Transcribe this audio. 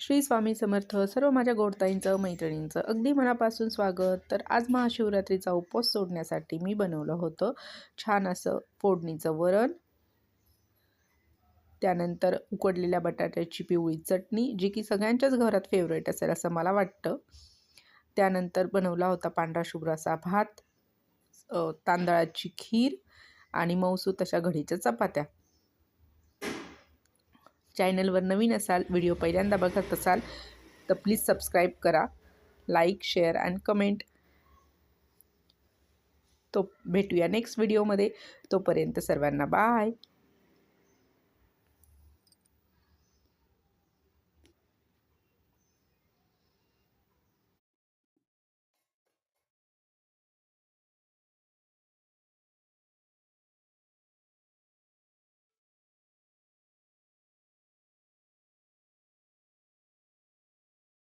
श्री स्वामी समर्थ. सर्व माझ्या गोडताईंचं मैत्रिणींचं अगदी मनापासून स्वागत. तर आज महाशिवरात्रीचा उपवास सोडण्यासाठी मी बनवलं होतं छान असं फोडणीचं वरण, त्यानंतर उकडलेल्या बटाट्याची पिवळी चटणी जी की सगळ्यांच्याच घरात फेवरेट असेल असं मला वाटतं. त्यानंतर बनवला होता पांढरा शुभ्र असा भात, तांदळाची खीर आणि मऊसूत अशा घडीच्या चपात्या. चॅनलवर नवीन असाल, व्हिडिओ पहिल्यांदा बघत असाल तर प्लीज सबस्क्राईब करा, लाईक, शेअर अँड कमेंट. तो भेटूया नेक्स्ट व्हिडिओमध्ये. तोपर्यंत सर्वांना बाय.